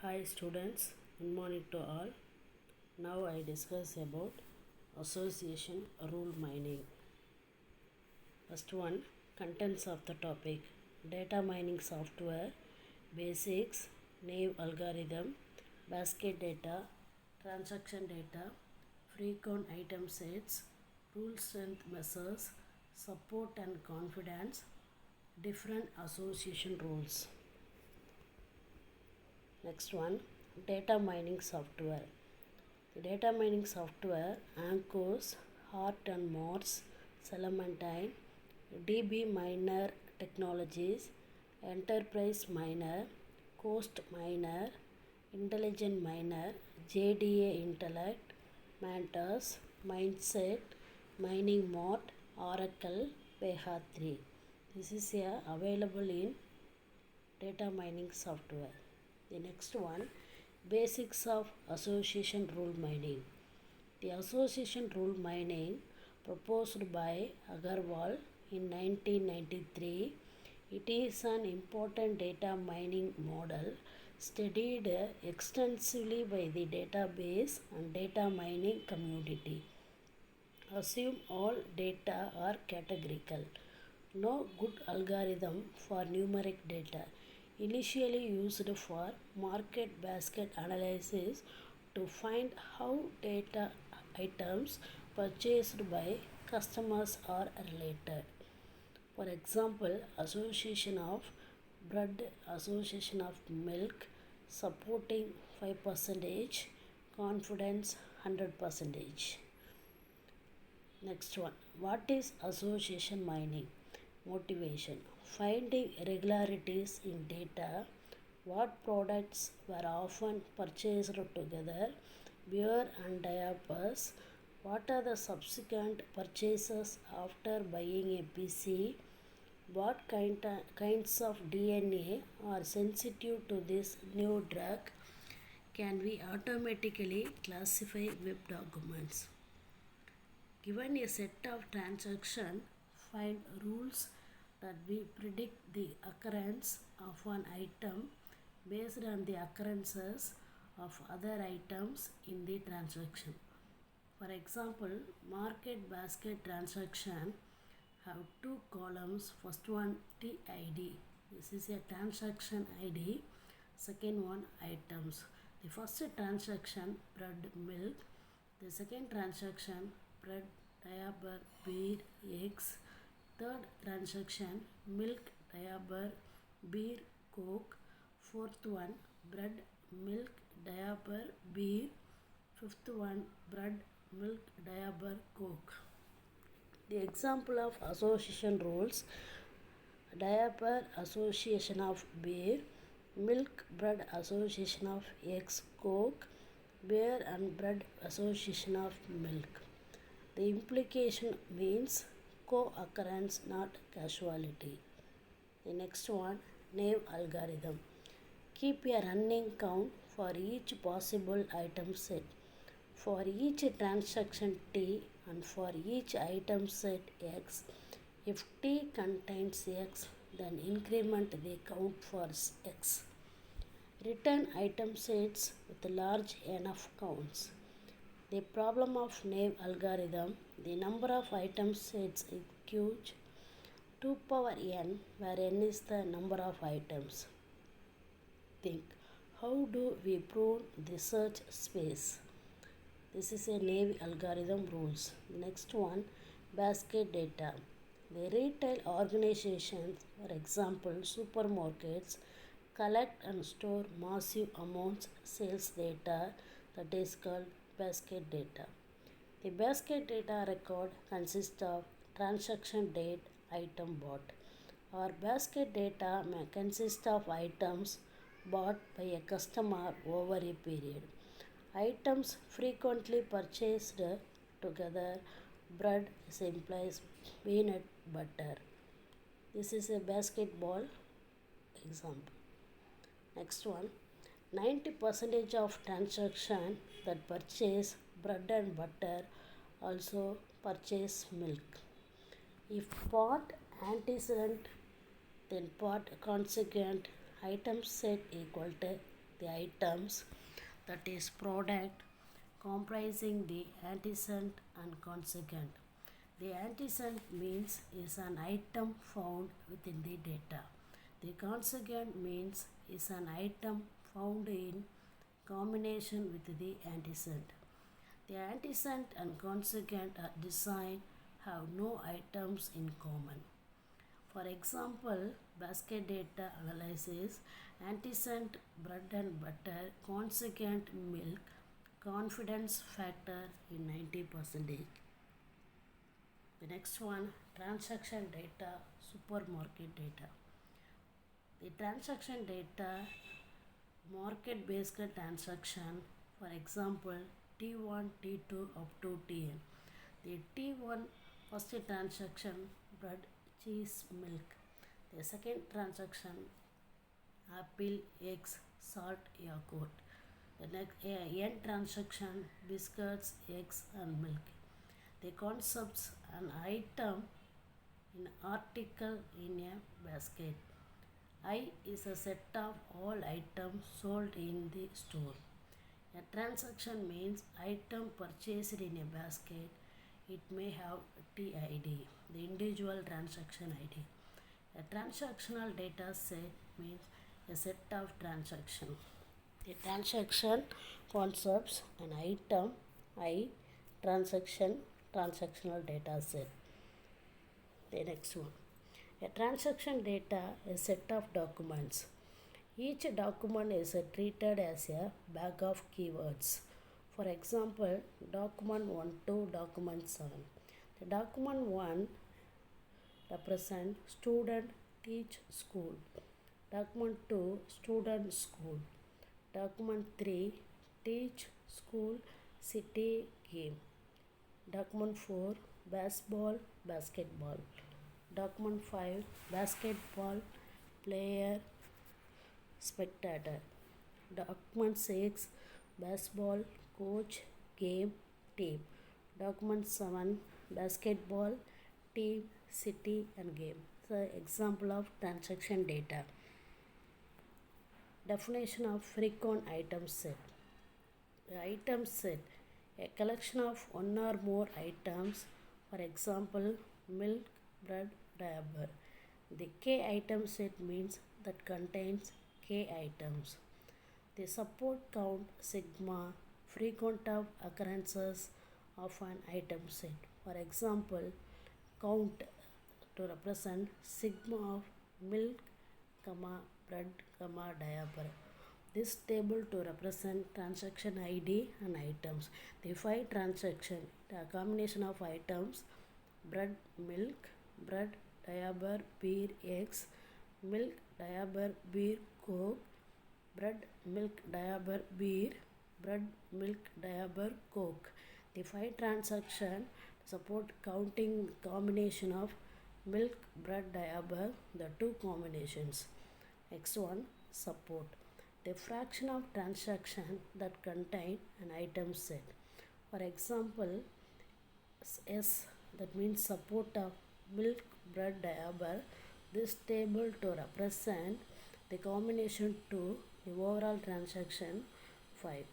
Hi students, good morning to all. Now I discuss about association rule mining. First one, contents of the topic: data mining software, basics, naive algorithm, basket data, transaction data, frequent item sets, rule strength measures, support and confidence, different association rules. Next one, data mining software. The data mining software Anchors, Hart and Morse, Cementine, DB Miner Technologies, Enterprise Miner, Coast Miner, Intelligent Miner, JDA Intellect, Mantas, Mindset, Mining Mart, Oracle, PH 3. This is available in data mining software. The next one, basics of association rule mining. The association rule mining proposed by Agarwal in 1993. It is an important data mining model studied extensively by the database and data mining community. Assume all data are categorical. No good algorithm for numeric data. Initially used for market basket analysis to find how data items purchased by customers are related. For example, association of bread, association of milk, supporting 5%, confidence 100%. Next one, what is association mining? Motivation: finding irregularities in data. What products were often purchased together? Beer and diapers. What are the subsequent purchases after buying a PC? What kinds of DNA are sensitive to this new drug? Can we automatically classify web documents? Given a set of transactions, find rules that we predict the occurrence of an item based on the occurrences of other items in the transaction. For example, market basket transaction have two columns. First one, TID. This is a transaction ID. Second one, items. The first transaction, bread, milk. The second transaction, bread, diaper, beer, eggs. Third transaction, milk, diaper, beer, coke. Fourth one, bread, milk, diaper, beer. Fifth one, bread, milk, diaper, coke. The example of association rules: diaper association of beer, milk bread association of eggs, coke, beer and bread association of milk. The implication means co-occurrence, not causality. The next one, naive algorithm. Keep a running count for each possible item set. For each transaction T and for each item set X, if T contains X, then increment the count for X. Return item sets with large enough counts. The problem of naive algorithm: the number of item sets is huge, 2 power n, where n is the number of items. Think, how do we prune the search space? This is a naive algorithm rules. Next one, basket data. The retail organizations, for example supermarkets, collect and store massive amounts sales data that is called basket data. The basket data record consists of transaction date, item bought. Or basket data may consist of items bought by a customer over a period. Items frequently purchased together. Bread implies peanut butter. This is a basketball example. Next one, 90% of transactions that purchase bread and butter also purchase milk. If part antecedent then part consequent item set equal to the items, that is product, comprising the antecedent and consequent. The antecedent means is an item found within the data. The consequent means is an item found in combination with the antecedent. The antecedent and consequent are designed have no items in common. For example, basket data analysis, antecedent bread and butter, consequent milk, confidence factor in 90%. The next one, transaction data, supermarket data. The transaction data, market based transaction, for example, T1, T2 up to Tn. The T1 first transaction, bread, cheese, milk. The second transaction, apple, eggs, salt, yogurt. The next N transaction, biscuits, eggs and milk. The concepts, an item in article in a basket. I is a set of all items sold in the store. A transaction means item purchased in a basket. It may have TID, the individual transaction ID. A transactional data set means a set of transactions. The transaction concepts, an item, I, transaction, transactional data set. The next one. A transaction data is a set of documents. Each document is treated as a bag of keywords. For example, document 1 to document 7. The document 1 represents student teach school. Document 2 student school. Document 3 teach school city game. Document 4 baseball basketball. Document 5 basketball player spectator. Document 6 baseball coach game team. Document 7 basketball team city and game. So example of transaction data. Definition of frequent item set. The item set, a collection of one or more items, for example milk, bread, diaper. The K item set means that contains K items. The support count sigma, frequent of occurrences of an item set. For example, count to represent sigma of milk, bread, diaper. This table to represent transaction ID and items. The 5 transaction, a combination of items, bread, milk, bread, diaper, beer, eggs, milk, diaper, beer, coke, bread, milk, diaper, beer, bread, milk, diaper, coke. The 5 transaction support counting combination of milk, bread, diaper, the 2 combinations. X1 support. The fraction of transaction that contain an item set. For example, S, that means support of milk, bread, diaper. This table to represent the combination to the overall transaction 5.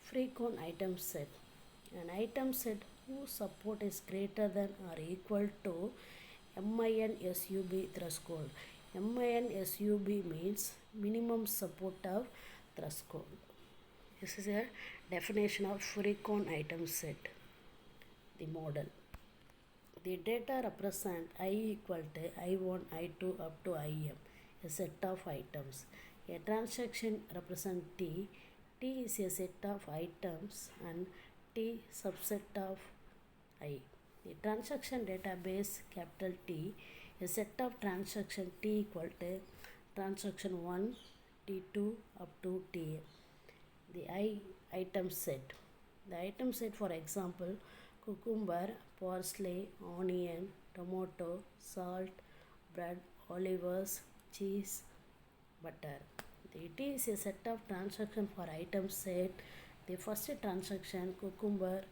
Frequent item set. An item set whose support is greater than or equal to MIN-SUB threshold. MIN-SUB means minimum support of threshold. This is a definition of frequent item set. The model. The data represent I equal to I1, I2 up to IM, a set of items. A transaction represent T. T is a set of items and T subset of I. The transaction database capital T, a set of transaction T equal to transaction 1, T2 up to Tn. The I item set. The item set, for example, cucumber, parsley, onion, tomato, salt, bread, olives, cheese, butter. The T is a set of transaction for item set. The first transaction cucumber,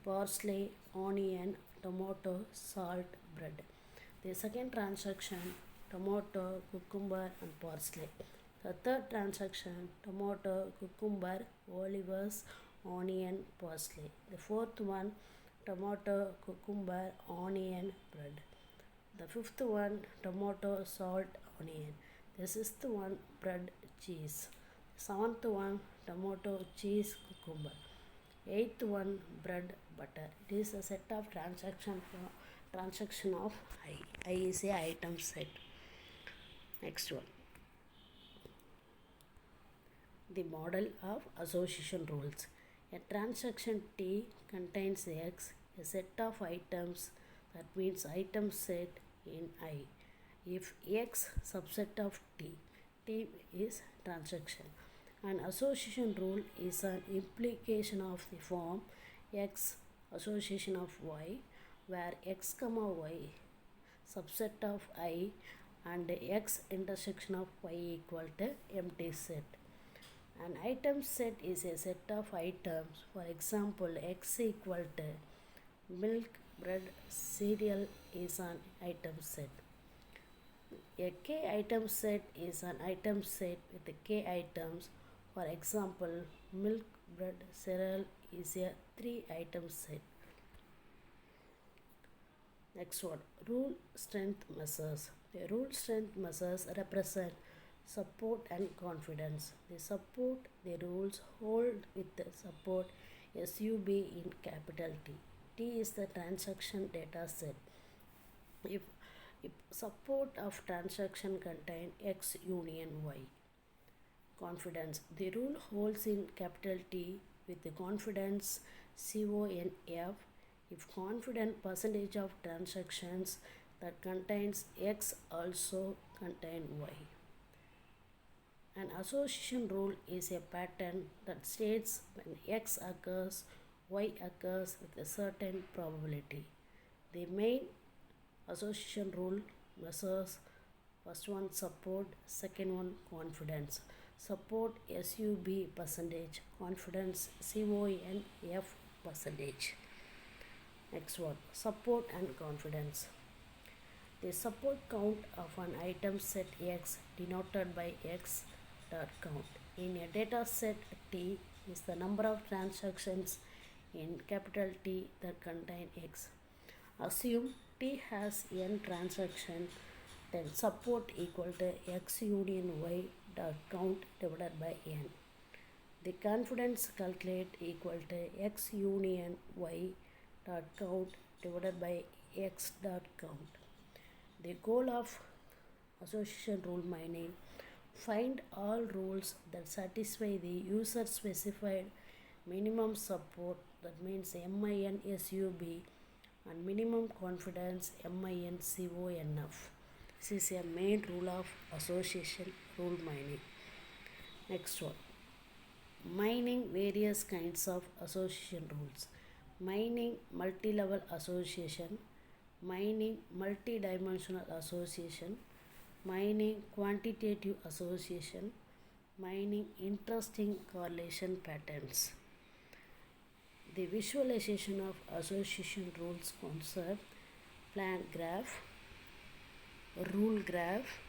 parsley, onion, tomato, salt, bread. The second transaction tomato, cucumber and parsley. The third transaction, tomato, cucumber, olives, onion, parsley. The fourth one, tomato, cucumber, onion, bread. The fifth one, tomato, salt, onion. The sixth one, bread, cheese. Seventh one, tomato, cheese, cucumber. Eighth one, bread, butter. It is a set of transaction of I. I is a item set. Next one. The model of association rules. A transaction T contains X, a set of items, that means item set in I. If X subset of T, T is transaction. An association rule is an implication of the form X association of Y, where X comma Y subset of I and X intersection of Y equal to empty set. An item set is a set of items. For example, X equal to milk, bread, cereal is an item set. A K item set is an item set with K items. For example, milk, bread, cereal is a 3 item set. Next one, rule strength measures. The rule strength measures represent support and confidence. The rules hold with the support SUB in capital T. T is the transaction data set. If support of transaction contain X union Y. Confidence. The rule holds in capital T with the confidence CONF if confident percentage of transactions that contains X also contain Y. An association rule is a pattern that states when X occurs, Y occurs with a certain probability. The main association rule measures first one support, second one confidence. Support SUB percentage, confidence CONF percentage. Next one, support and confidence. The support count of an item set X denoted by X dot count in a data set T is the number of transactions in capital T that contain X. Assume T has n transaction, then support equal to X union Y dot count divided by n. The confidence calculate equal to X union Y dot count divided by X dot count. The goal of association rule mining: find all rules that satisfy the user specified minimum support, that means MIN SUB, and minimum confidence MIN CONF. This is a main rule of association rule mining. Next one, mining various kinds of association rules. Mining multi-level association, mining multi-dimensional association, mining quantitative association, mining interesting correlation patterns. The visualization of association rules concept: plan graph, rule graph,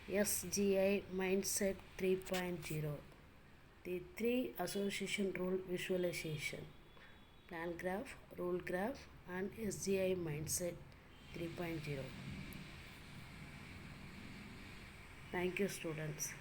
SGI mindset 3.0. The 3 association rule visualization: plan graph, rule graph, and SGI mindset 3.0. Thank you, students.